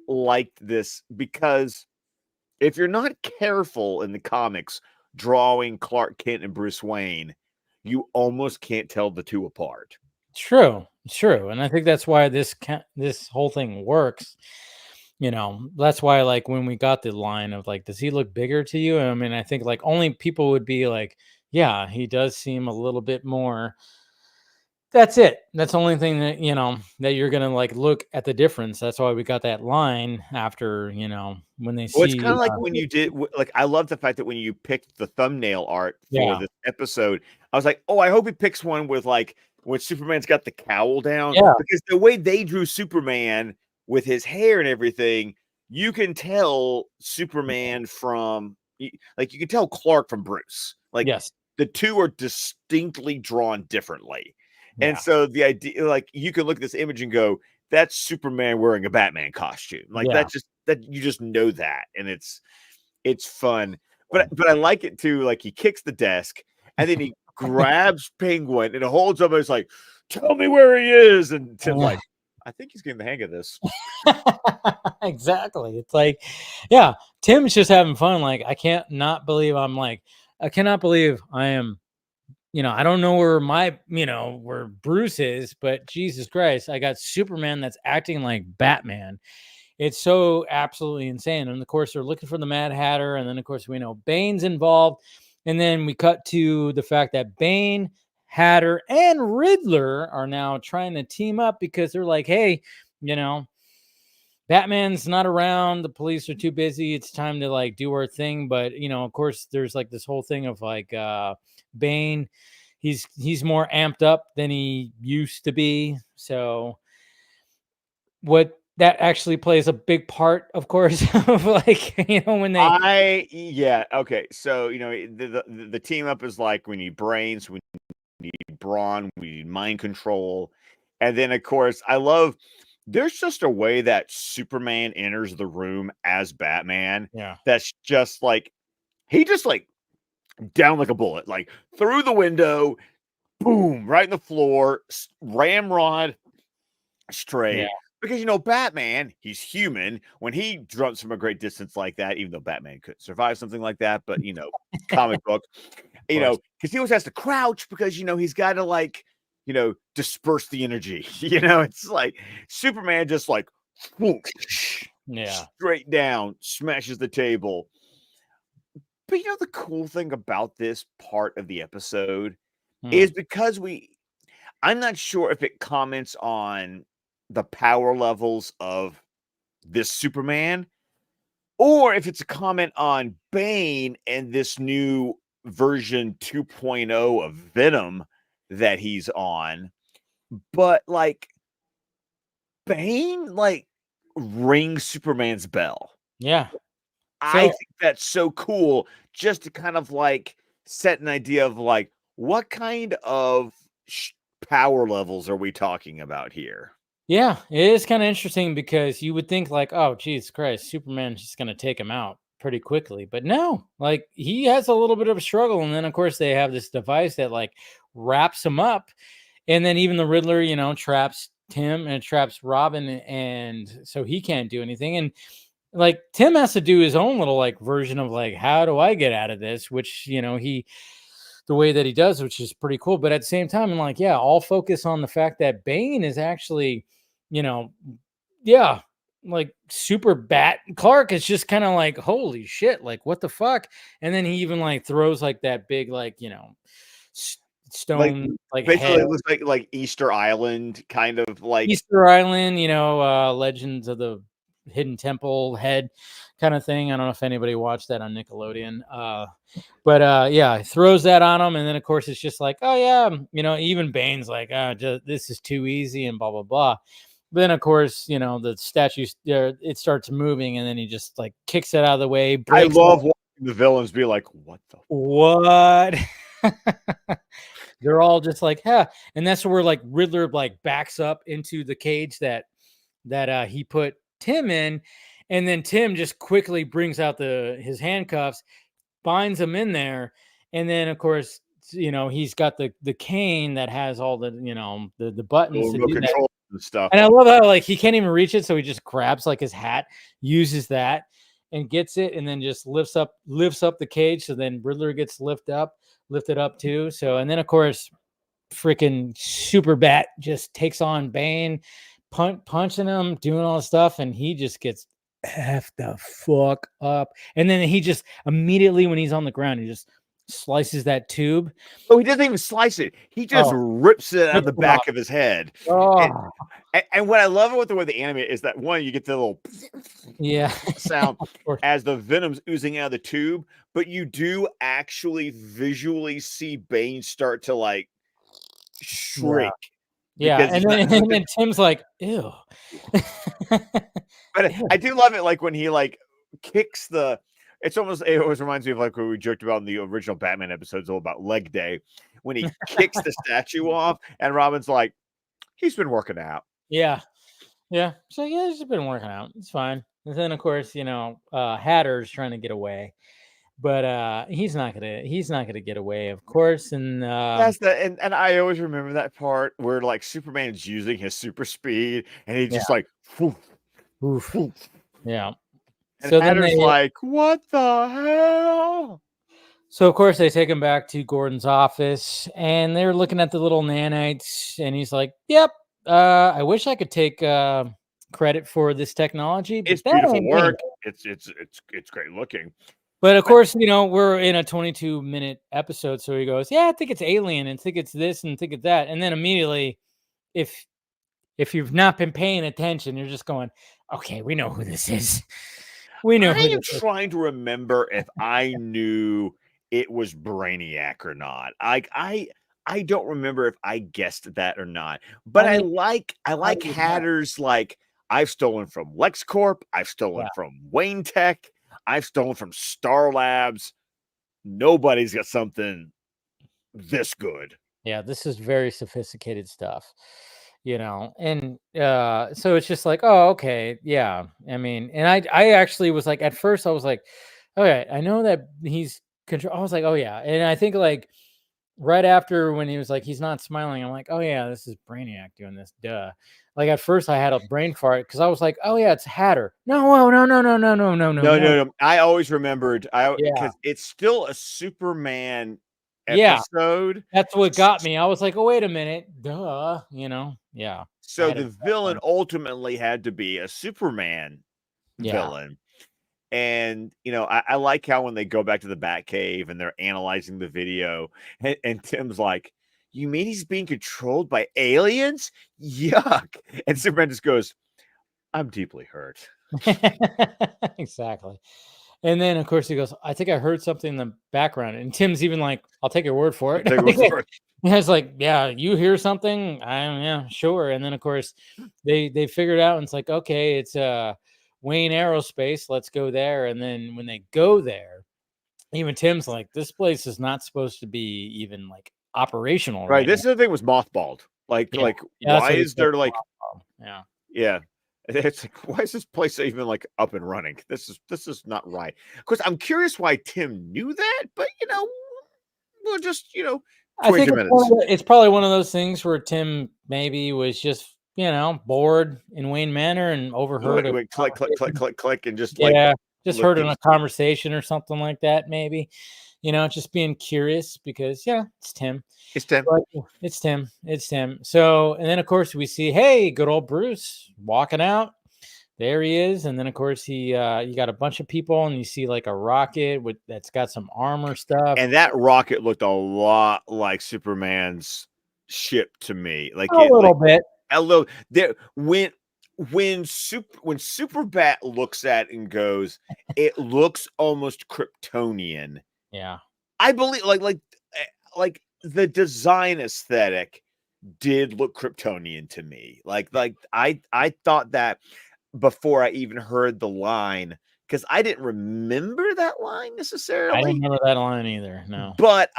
liked this because if you're not careful in the comics drawing Clark Kent and Bruce Wayne, you almost can't tell the two apart. True, and I think that's why this whole thing works. That's why like when we got the line of like, does he look bigger to you? I mean, I think like only people would be like, yeah, he does seem a little bit more. That's it. That's the only thing that that you're gonna like look at the difference. That's why we got that line after when they Well, it's see. kind of like when you did, like, I love the fact that when you picked the thumbnail art for Yeah, this episode, I was like, oh, I hope he picks one with like when Superman's got the cowl down, yeah, because the way they drew Superman with his hair and everything, you can tell Superman from, like, you can tell Clark from Bruce. Like, yes, the two are distinctly drawn differently. And yeah, so the idea, like, you can look at this image and go, that's Superman wearing a Batman costume. Like, yeah. that you just know that, and it's fun. But I like it too. Like, he kicks the desk and then he grabs Penguin and holds him. And it's like, tell me where he is. And Tim's like, I think he's getting the hang of this. Exactly. It's like, yeah, Tim's just having fun. Like, I cannot believe I am, I don't know where where Bruce is, but Jesus Christ, I got Superman that's acting like Batman. It's so absolutely insane. And of course, they're looking for the Mad Hatter. And then, of course, we know Bane's involved. And then we cut to the fact that Bane, Hatter, and Riddler are now trying to team up because they're like, hey, Batman's not around. The police are too busy. It's time to like do our thing. But, of course, there's like this whole thing of like Bane. He's more amped up than he used to be. So what that actually plays a big part, of course, of like, when they. Yeah, okay. So, the team up is like, we need brains, we need brawn, we need mind control. And then, of course, there's just a way that Superman enters the room as Batman. Yeah. That's just like, he just like down like a bullet, like through the window, boom, right in the floor, ramrod Yeah. straight. Because, you know, Batman, he's human. When he jumps from a great distance like that, even though Batman couldn't survive something like that, but, you know, comic book, you know, because he always has to crouch because, you know, he's got to, like, you know, disperse the energy. You know, it's like Superman just like, whoosh, Yeah. straight down, smashes the table. But, you know, the cool thing about this part of the episode is because I'm not sure if it comments on the power levels of this Superman, or if it's a comment on Bane and this new version 2.0 of Venom that he's on. But like Bane, like rings Superman's bell. Yeah. I think that's so cool just to kind of like set an idea of like what kind of power levels are we talking about here? Yeah, it is kind of interesting because you would think like, oh, Jesus Christ, Superman's just going to take him out pretty quickly. But no, like he has a little bit of a struggle. And then, of course, they have this device that like wraps him up. And then even the Riddler, you know, traps Tim and traps Robin. And so he can't do anything. And like Tim has to do his own little like version of like, how do I get out of this? Which, you know, the way that he does, which is pretty cool. But at the same time, I'm like, yeah, I'll focus on the fact that Bane is actually, you know, yeah, like super bat. Clark is just kind of like, holy shit, like what the fuck? And then he even like throws like that big, like, you know, stone, like basically head. it looks like Easter Island kind of like Easter Island, you know, Legends of the Hidden Temple head kind of thing. I don't know if anybody watched that on Nickelodeon. But yeah, he throws that on him, and then of course it's just like, oh yeah, you know, even Bane's like, this is too easy, and blah blah blah. But then of course, you know, the statue it starts moving, and then he just like kicks it out of the way. I love watching the villains be like, what the what? They're all just like, yeah, and that's where like Riddler like backs up into the cage that he put Tim in, and then Tim just quickly brings out his handcuffs, binds him in there, and then of course, you know, he's got the cane that has all the, you know, the buttons to do that. and stuff. And I love how like he can't even reach it, so he just grabs like his hat, uses that, and gets it, and then just lifts up the cage. So then Riddler gets lifted up too. So and then of course, freaking Super Bat just takes on Bane, punching him, doing all the stuff, and he just gets F the fuck up. And then he just immediately, when he's on the ground, he just slices that tube. Oh, he doesn't even slice it. He just rips it out of the back of his head. Oh. And what I love with the way the anime is that one, you get the little sound as the venom's oozing out of the tube, but you do actually visually see Bane start to like shrink. Yeah, and then Tim's like, ew. But I do love it, like when he like kicks the. It always reminds me of like what we joked about in the original Batman episodes, all about leg day, when he kicks the statue off, and Robin's like, he's been working out. Yeah. So yeah, he's been working out. It's fine. And then of course, you know, Hatter's trying to get away, but he's not gonna get away, of course. And that's and I always remember that part where like Superman's using his super speed, and he just like, oof. Yeah. And so Hatter's like, what the hell? So of course they take him back to Gordon's office, and they're looking at the little nanites, and he's like, "Yep, I wish I could take credit for this technology. But it's beautiful work. It's great looking." But of course, you know, we're in a 22-minute episode, so he goes, "Yeah, I think it's alien, and think it's this, and think it's that," and then immediately, if you've not been paying attention, you're just going, "Okay, we know who this is." We know. I am trying to remember if I knew it was Brainiac or not. I don't remember if I guessed that or not. But I like Hatter's like, I've stolen from LexCorp, I've stolen from Wayne Tech, I've stolen from Star Labs. Nobody's got something this good. Yeah, this is very sophisticated stuff. You know, and so it's just like, oh, okay, yeah. I mean, and I actually was like, at first I was like, okay, I know that he's control. I was like, oh yeah, and I think like right after when he was like, he's not smiling, I'm like, oh yeah, this is Brainiac doing this. Duh. Like at first I had a brain fart because I was like, oh yeah, it's Hatter. No, no, no, no, no, no, no, no, No, no. no, no. I always remembered Yeah. because it's still a Superman Yeah. episode. That's what got me. I was like, oh, wait a minute. Duh. You know? Yeah. I So had the it that villain one. ultimately had to be a Superman Yeah. villain. And I like how when they go back to the Batcave and they're analyzing the video, and Tim's like, "You mean he's being controlled by aliens? Yuck!" And Superman just goes, "I'm deeply hurt." Exactly. And then of course he goes, I think I heard something in the background. And Tim's even like, I'll take your word for it. Take a word for it. Yeah, it's like, yeah, you hear something? Yeah, sure. And then of course they figured out and it's like, okay, it's Wayne Aerospace, let's go there. And then when they go there, even Tim's like, this place is not supposed to be even like operational Right. right This now. other thing was mothbald. Like, Yeah. Yeah, that's why what he is said. there like, Yeah. yeah. It's like, why is this place even like up and running? This is not right. Of course, I'm curious why Tim knew that, but we'll just I 20 think minutes. it's probably one of those things where Tim maybe was just, bored in Wayne Manor and overheard a Wait, click, click, click, conversation. click, click, and just like Yeah, just look heard in these. a conversation or something like that, maybe. Just being curious because yeah, it's Tim. It's Tim. But it's Tim. It's Tim. So, and then of course we see, hey, good old Bruce walking out. There he is, and then of course you got a bunch of people, and you see like a rocket that's got some armor stuff. And that rocket looked a lot like Superman's ship to me. Like A it, little like bit. a little there when Superbat looks at it and goes, it looks almost Kryptonian. Yeah. I believe like the design aesthetic did look Kryptonian to me. Like I thought that before I even heard the line, because I didn't remember that line I don't necessarily. remember that line either. No. But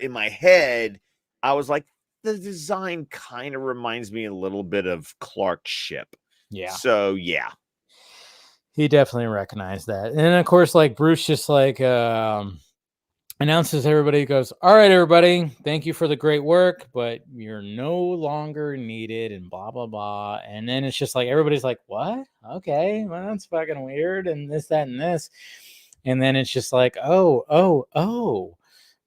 in my head, I was like, the design kind of reminds me a little bit of Clark's ship. Yeah. So yeah. He definitely recognized that. And then of course, like Bruce just like announces everybody, goes, all right, everybody, thank you for the great work, but you're no longer needed and blah blah blah. And then it's just like everybody's like, what? Okay, well, that's fucking weird, and this, that, and this. And then it's just like, oh,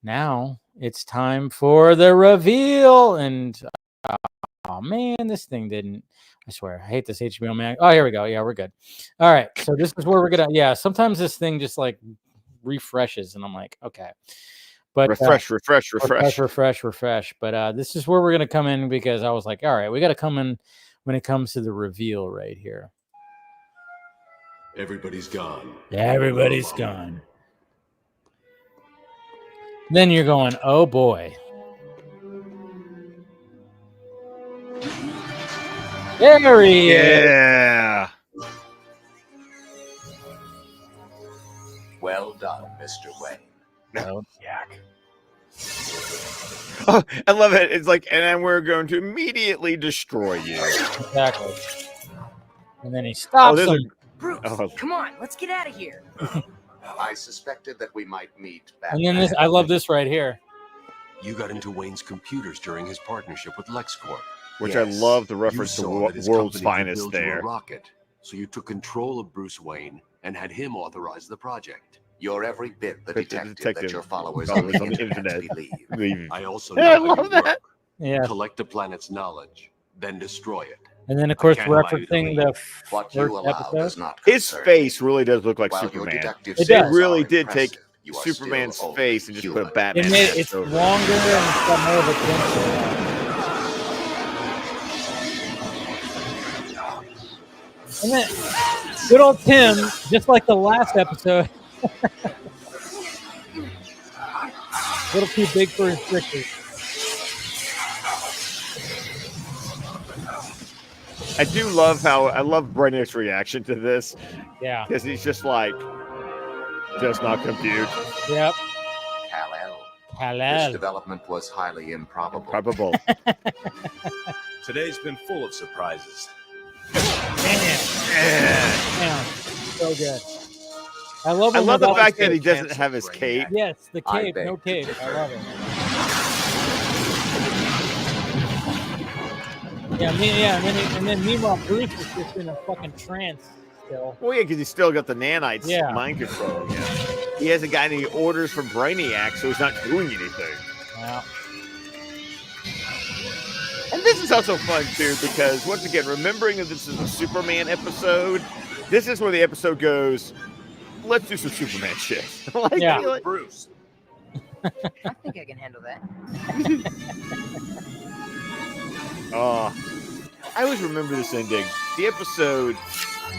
now it's time for the reveal. And oh man, this thing didn't. I swear, I hate this HBO man. Oh, here we go. Yeah, we're good. All right, so this is where we're gonna. Yeah, sometimes this thing just like refreshes, and I'm like, okay, but refresh. But this is where we're gonna come in because I was like, all right, we got to come in when it comes to the reveal right here. Everybody's gone. Everybody's gone. Then you're going, oh boy. There he is. Yeah. Well done, Mr. Wayne. Oh, Oh, I love it. It's like, and then we're going to immediately destroy you. exactly. And then he stops him. Bruce, come on, let's get out of here. I suspected that we might meet back. And then this, I love this right here. You got into Wayne's computers during his partnership with LexCorp. Which Yes. I love the reference to You saw that his World's company could Finest build you a there. rocket, so you took control of Bruce Wayne and had him authorize the project. You're every bit the But the detective detective that your followers followers on the internet believe. Leave. I also Yeah, I know how love you that. work. Yeah. Collect the planet's knowledge, then destroy it. And then, of course, can't allow you to referencing leave. the What you first allow episode. does not His concern face me. really does look like While your Superman. detective It They does. really are did take impressive, you are Superman's still face only and just put a human. Batman It made, mask it's over it. longer and it's got more of a pencil. And then, good old Tim, just like the last episode, a little too big for his britches. I do love I love Brainiac's reaction to this Yeah. because he's just like, just not compute. Yep. Kal-El. This Halal. development was highly improbable. Probable. Today's been full of surprises. Damn. So good. I love I him love the without fact his that he cape. doesn't have his cape. Yes, the I cape, beg no to cape. I differ. love it. and then meanwhile Bruce is just in a fucking trance still. Well, yeah, because he's still got the nanites Yeah. mind control. Yeah. He hasn't got any orders from Brainiac, so he's not doing anything. Yeah. And this is also fun, too, because, once again, remembering that this is a Superman episode, this is where the episode goes, let's do some Superman shit. Like, Yeah. like, Bruce. I think I can handle that. I always remember this ending. The episode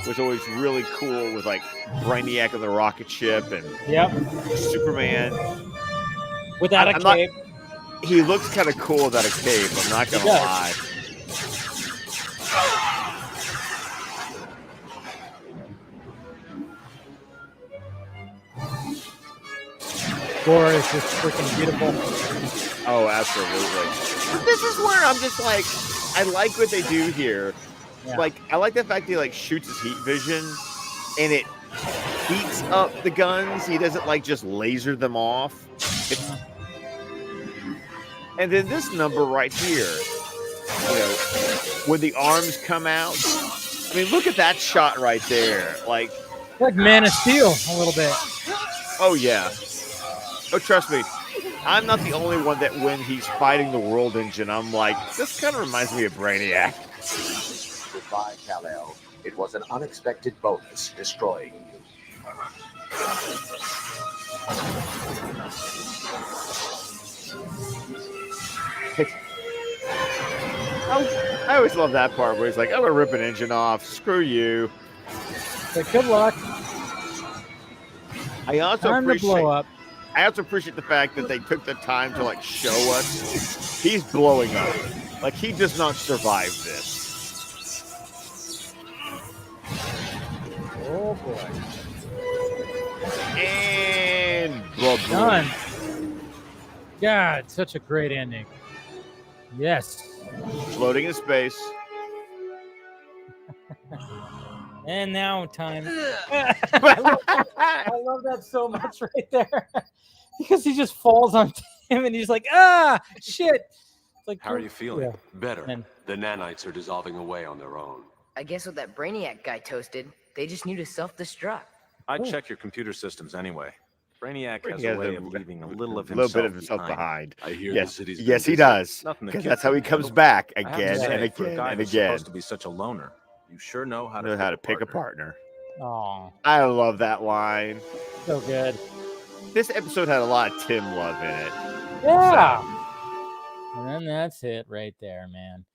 was always really cool with, like, Brainiac on the rocket ship and Yep. Superman. Without I'm a not- cape. He looks kind of cool without a cape, I'm not going to does. lie. Score is just freaking beautiful. Oh, absolutely. But this is where I'm just like, I like what they do here. Yeah. Like, I like the fact he like shoots his heat vision, and it heats up the guns. He doesn't like just laser them off. And then this number right here, you know, when the arms come out. I mean, look at that shot right there. Like Man of Steel a little bit. oh yeah. Oh, trust me, I'm not the only one that when he's fighting the World Engine, I'm like, this kind of reminds me of Brainiac. Goodbye, Kal-El. It was an unexpected bonus destroying you. I always love that part where he's like, I'm gonna rip an engine off. Screw you. Like, good luck. I also Time to blow up. I also appreciate the fact that they took the time to like show us he's blowing up. Like he does not survive this. Oh boy. And blah, blah. Done. God, such a great ending. Yes. Floating in space. And now time. I love that so much right there. Because he just falls on him and he's like, shit. It's like, How are you feeling? Yeah. Better. And- The nanites are dissolving away on their own. I guess what that Brainiac guy toasted, they just need to self-destruct. I'd check your computer systems anyway. Brainiac has He a has way a of leaving a little of bit of himself himself behind. I hear Yes, the city's been yes, he busy. does. Nothing to Because kid that's how he with. comes back I have to again say, and for a again guy and who's again. supposed to be such a loner, you sure know how to Know how to pick a partner. Oh, I love that line. so good. This episode had a lot of Tim love in it. Yeah. And then that's it right there, man.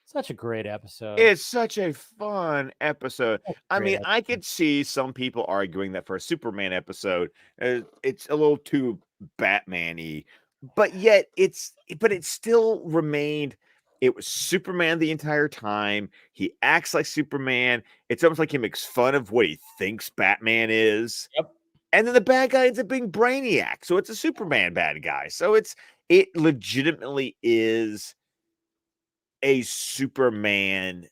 Such a great episode. It's such a fun episode. I great mean, episode. I could see some people arguing that for a Superman episode, it's a little too Batman-y, but yet it still remained. It was Superman the entire time. He acts like Superman. It's almost like he makes fun of what he thinks Batman is. Yep. And then the bad guy ends up being Brainiac. So it's a Superman bad guy. So it legitimately is a Superman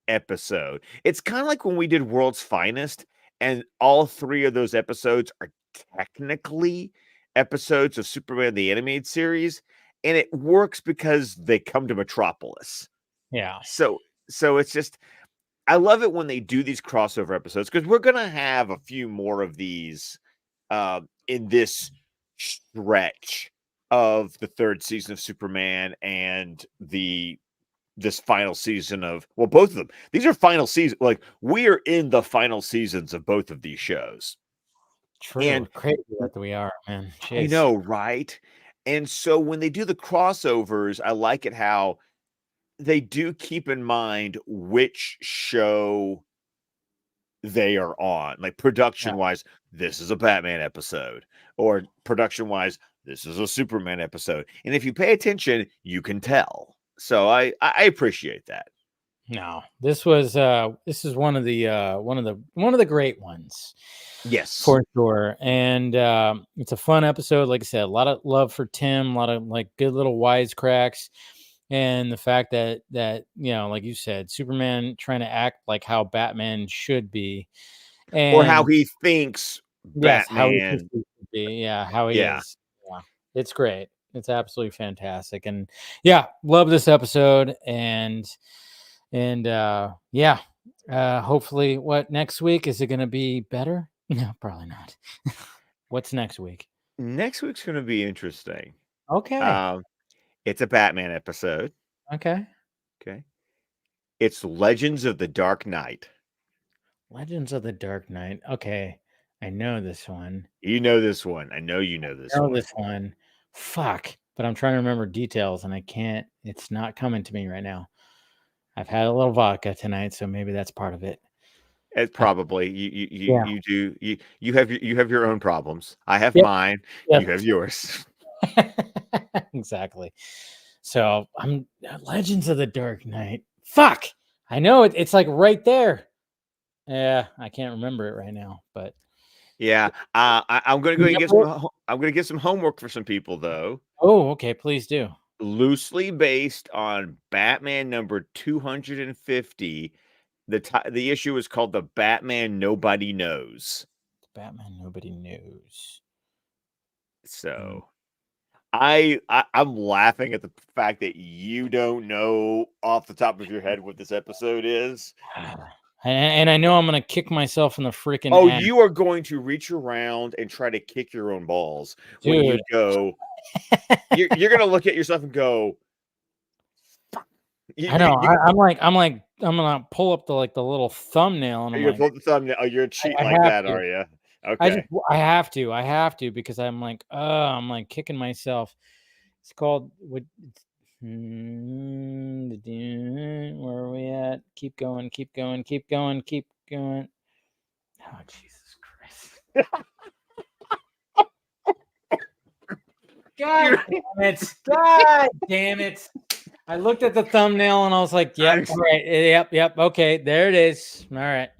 episode. It's kind of like when we did World's Finest, and all three of those episodes are technically episodes of Superman the Animated Series, and it works because they come to Metropolis. Yeah. So it's just, I love it when they do these crossover episodes, because we're gonna have a few more of these in this stretch of the third season of Superman and this final season of, well, both of them. These are final season. Like, we are in the final seasons of both of these shows. True. And- crazy that we are, man. I Jeez. know, right? And so when they do the crossovers, I like it how they do keep in mind which show they are on. Like, production-wise, this is a Batman episode. Or production-wise, this is a Superman episode. And if you pay attention, you can tell. So I appreciate that. No, this is one of the great ones. Yes. For sure. And it's a fun episode. Like I said, a lot of love for Tim, a lot of like good little wisecracks. And the fact that like you said, Superman trying to act like how Batman should be. And Or how he thinks yes, Batman. how he thinks he should be. Yeah, how he Yeah. is. Yeah. It's great. It's absolutely fantastic. And yeah, love this episode. And yeah, hopefully what next week is it going to be better? No, probably not. What's next week? Next week's going to be interesting. Okay. It's a Batman episode. Okay. Okay. It's Legends of the Dark Knight. Legends of the Dark Knight. Okay. I know this one. You know this one. I know you know this one. Fuck. But I'm trying to remember details and I can't. It's not coming to me right now. I've had a little vodka tonight, so maybe that's part of it. It's probably you have your own problems. I have Yep. mine. Yep. You have yours. Exactly. So I'm Legends of the Dark Knight. Fuck. I know it. It's like right there. Yeah, I can't remember it right now, but Yeah, I'm going to go and get some. I'm going to get some homework for some people, though. Oh, okay. Please do. Loosely based on Batman number 250. The issue is called the Batman Nobody Knows. Batman Nobody Knows. So, I'm laughing at the fact that you don't know off the top of your head what this episode is. And I know I'm going to kick myself in the freaking ass. You are going to reach around and try to kick your own balls. Dude. When you go. You're going to look at yourself and go. I know. I'm gonna pull up the little thumbnail and you're gonna pull up the thumbnail. Oh, you're cheating like that, are you? Okay. I have to because I'm like kicking myself. It's called what? Where are we at? Keep going. Oh, Jesus Christ! God damn it! I looked at the thumbnail and I was like, "Yep, right, yep, okay, there it is. All right."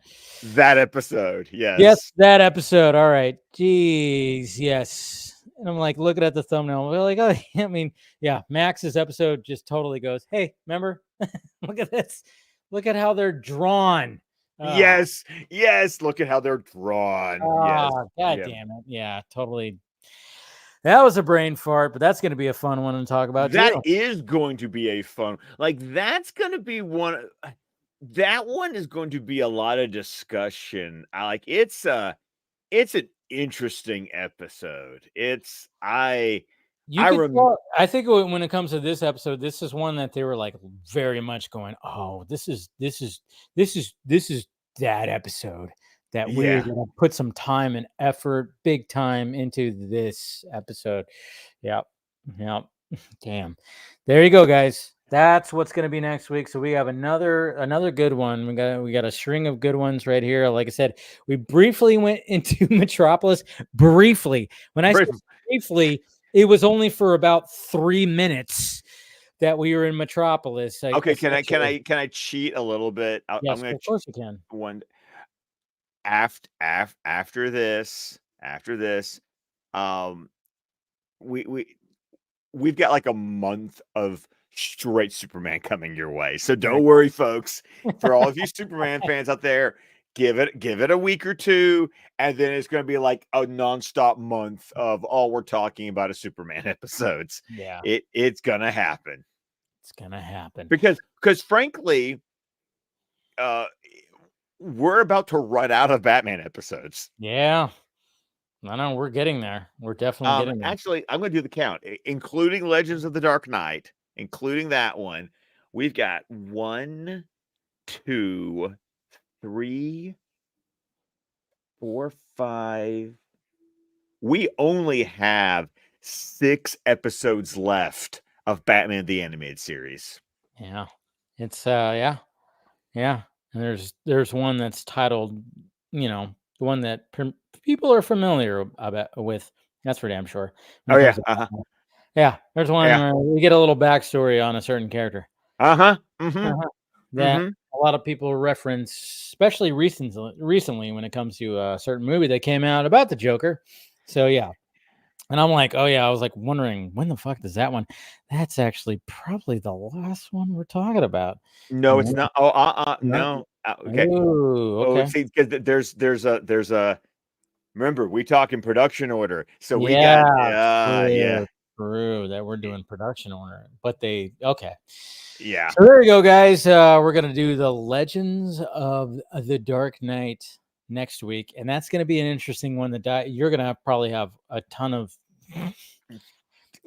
That episode, yes. Yes, that episode. All right. Jeez, yes. And I'm like looking at the thumbnail. We're like, oh, I mean, yeah, Max's episode just totally goes, hey, remember? Look at this. Look at how they're drawn. Yes. Look at how they're drawn. Yes. God damn it. Yeah, totally. That was a brain fart, but that's going to be a fun one to talk about. That is going to be a fun. Like, that's going to be one. That one is going to be a lot of discussion. It's an interesting episode. I think when it comes to this episode, this is one that they were like very much going, oh, this is that episode that we're going to put some time and effort, big time into this episode. Yep. Damn. There you go, guys. That's what's going to be next week. So we have another good one. We got a string of good ones right here. Like I said, we briefly went into Metropolis. Briefly. When I say briefly, it was only for about 3 minutes that we were in Metropolis. Okay, can I cheat a little bit? Yes, of course you can. After this, we've got like a month of straight Superman coming your way. So don't worry, folks. For all of you Superman fans out there, give it a week or two, and then it's going to be like a nonstop month of all we're talking about is Superman episodes. Yeah, it's gonna happen. It's gonna happen because frankly, we're about to run out of Batman episodes. Yeah. I know we're getting there. We're definitely getting there. Actually, I'm going to do the count, including Legends of the Dark Knight, including that one. We've got 1, 2, 3, 4, 5. We only have 6 episodes left of Batman the Animated Series. Yeah, it's yeah. And there's one that's titled, the one that people are familiar with. That's for damn sure. Oh yeah, yeah. There's one where we get a little backstory on a certain character. That a lot of people reference, especially recently when it comes to a certain movie that came out about the Joker. So yeah. And I'm like, oh yeah, I was like wondering when the fuck does that one? That's actually probably the last one we're talking about. No, it's not. Oh, no. Okay. Ooh, okay. See, because there's a. Remember, we talk in production order, so we got. true that we're doing production order, but okay. Yeah. So there you go, guys. We're gonna do the Legends of the Dark Knight next week, and that's gonna be an interesting one. You're gonna probably have a ton of.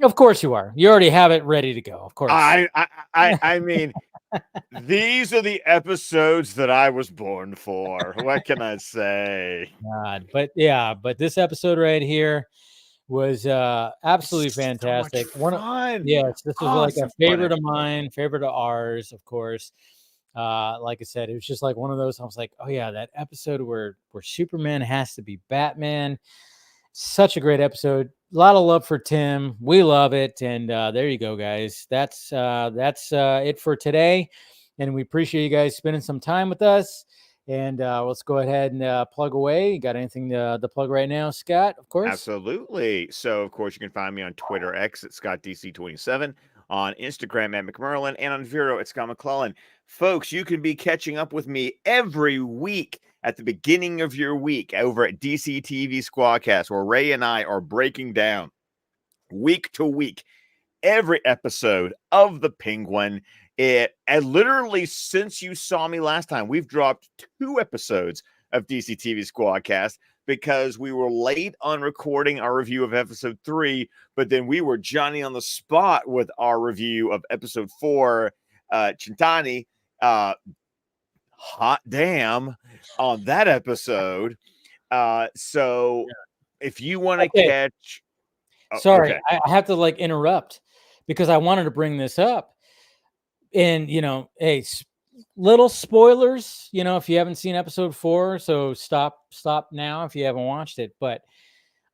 Of course you are. You already have it ready to go. Of course. I mean, these are the episodes that I was born for. What can I say? God, but this episode right here was absolutely fantastic. So much fun. Yes, this was like a favorite of episode. mine, favorite of ours, of course. Like I said, it was just like one of those. I was like, oh yeah, that episode where Superman has to be Batman. Such a great episode. A lot of love for Tim. We love it. And there you go, guys. That's it for today. And we appreciate you guys spending some time with us. And let's go ahead and plug away. You got anything to plug right now, Scott? Of course. Absolutely. So, of course, you can find me on Twitter X at ScottDC27, on Instagram at McMerlin, and on Vero at Scott McClellan. Folks, you can be catching up with me every week at the beginning of your week over at DC TV Squadcast, where Ray and I are breaking down week to week every episode of The Penguin. And literally, since you saw me last time, we've dropped 2 episodes of DC TV Squadcast because we were late on recording our review of episode 3, but then we were Johnny on the spot with our review of episode 4, Chintani. Hot damn on that episode. So if you want to catch... Sorry, okay. I have to interrupt because I wanted to bring this up. And, hey, little spoilers, if you haven't seen episode 4, so stop now if you haven't watched it. But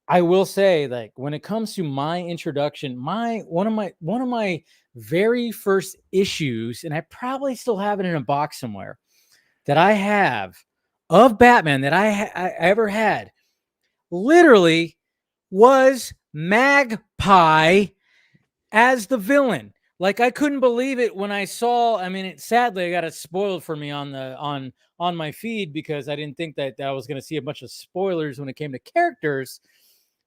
I will say, when it comes to my introduction, one of my very first issues, and I probably still have it in a box somewhere, that I have of Batman that I ever had, literally was Magpie as the villain. I couldn't believe it when I saw. I mean, sadly, I got it spoiled for me on my feed because I didn't think that I was going to see a bunch of spoilers when it came to characters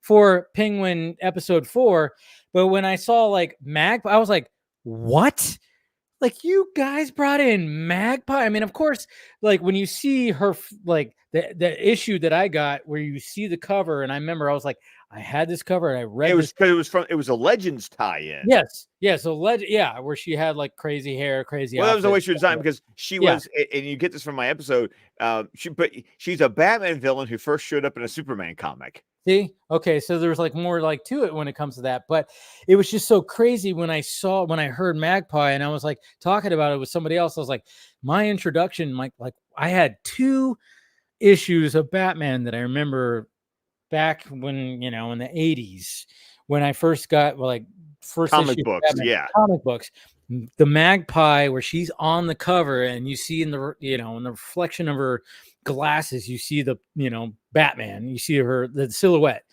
for Penguin episode 4. But when I saw Magpie, I was like, "What? You guys brought in Magpie?" I mean, of course, when you see her, the issue that I got where you see the cover, and I remember I was like, I had this cover and I read it was a Legends tie-in. Yes. Yeah. So where she had crazy hair, crazy. Well, that was the way she was designed because she was, and you get this from my episode. She's a Batman villain who first showed up in a Superman comic. See? Okay, so there's more to it when it comes to that. But it was just so crazy when I heard Magpie and I was talking about it with somebody else. I was like, my introduction, I had 2 issues of Batman that I remember back when, in the 80s, when I first got first comic issue books, Batman, comic books. The Magpie where she's on the cover and you see in the in the reflection of her glasses, you see the Batman, you see the silhouette.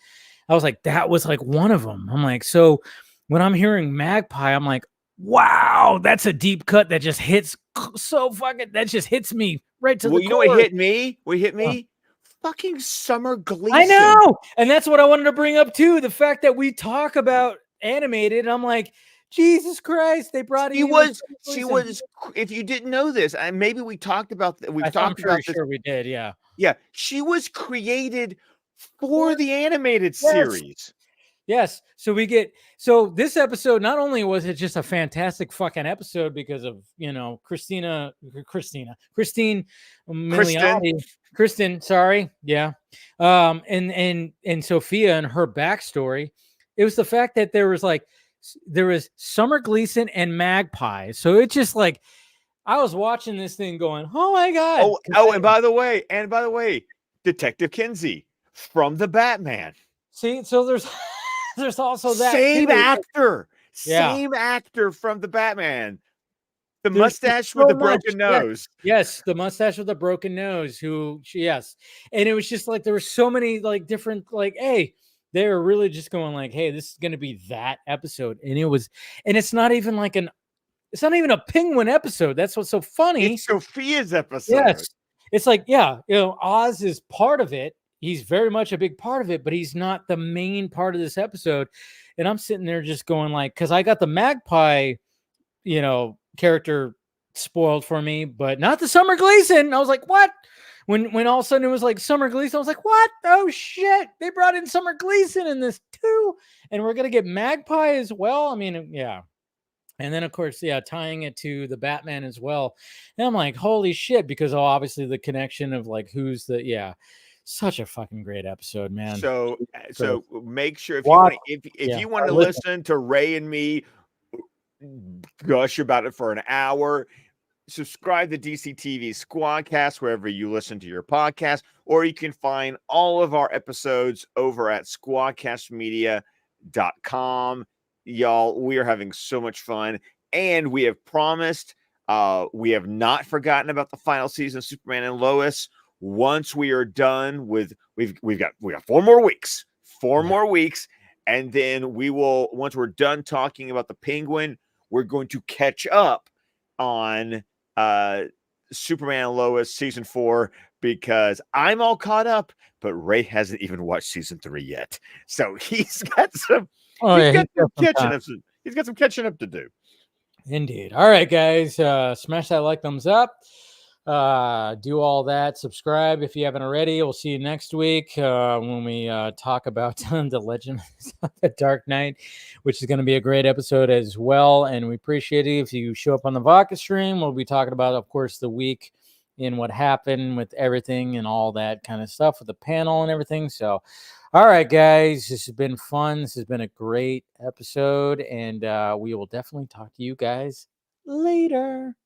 I was like, that was one of them. I'm like, so when I'm hearing Magpie, I'm like, wow, that's a deep cut that just hits that just hits me right to the core. You know what hit me? What hit me? Fucking Summer Gleason. I know, and that's what I wanted to bring up too. The fact that we talk about animated, and I'm like, Jesus Christ, they brought in. She was. If you didn't know this, and maybe we talked about that. I'm pretty sure we did. Yeah. Yeah, she was created for the animated series. Yes. So this episode, not only was it just a fantastic fucking episode because of, Kristen Milioti, Kristen, sorry. Yeah. And Sophia and her backstory. It was the fact that there was Summer Gleason and Magpie. So it's just I was watching this thing going, oh my God. And by the way, Detective Kinsey from the Batman. See, so there's also that same actor from the Batman. The mustache with the broken nose. Yes, the mustache with the broken nose. And it was just there were so many different hey, they were really just going hey, this is gonna be that episode, and it's not even it's not even a Penguin episode. That's what's so funny. It's Sophia's episode. Yes, it's Oz is part of it. he's very much a big part of it, but he's not the main part of this episode. And I'm sitting there just going like, because I got the Magpie, character spoiled for me, but not the Summer Gleason. I was like, what? When all of a sudden it was like Summer Gleason, I was like, what? Oh shit! They brought in Summer Gleason in this too, and we're gonna get Magpie as well. I mean, yeah. And then, of course, tying it to the Batman as well. And I'm like, holy shit, because obviously the connection of like who's such a fucking great episode, man. So make sure if you want to listen to Ray and me gush about it for an hour, subscribe to DC TV Squadcast wherever you listen to your podcast, or you can find all of our episodes over at squadcastmedia.com. Y'all, we are having so much fun, and we have promised, we have not forgotten about the final season of Superman and Lois. Once we are done with, we got 4 more weeks, and then we will, once we're done talking about the Penguin, we're going to catch up on Superman and Lois season 4, because I'm all caught up, but Ray hasn't even watched season 3 yet, so he's got some. He's got some catching up to do. Indeed. All right, guys. Smash that like, thumbs up. Do all that. Subscribe if you haven't already. We'll see you next week when we talk about the Legend of the Dark Knight, which is going to be a great episode as well. And we appreciate it if you show up on the Vodka stream. We'll be talking about, of course, the week in what happened with everything and all that kind of stuff with the panel and everything. So, all right, guys, this has been fun. This has been a great episode, and we will definitely talk to you guys later.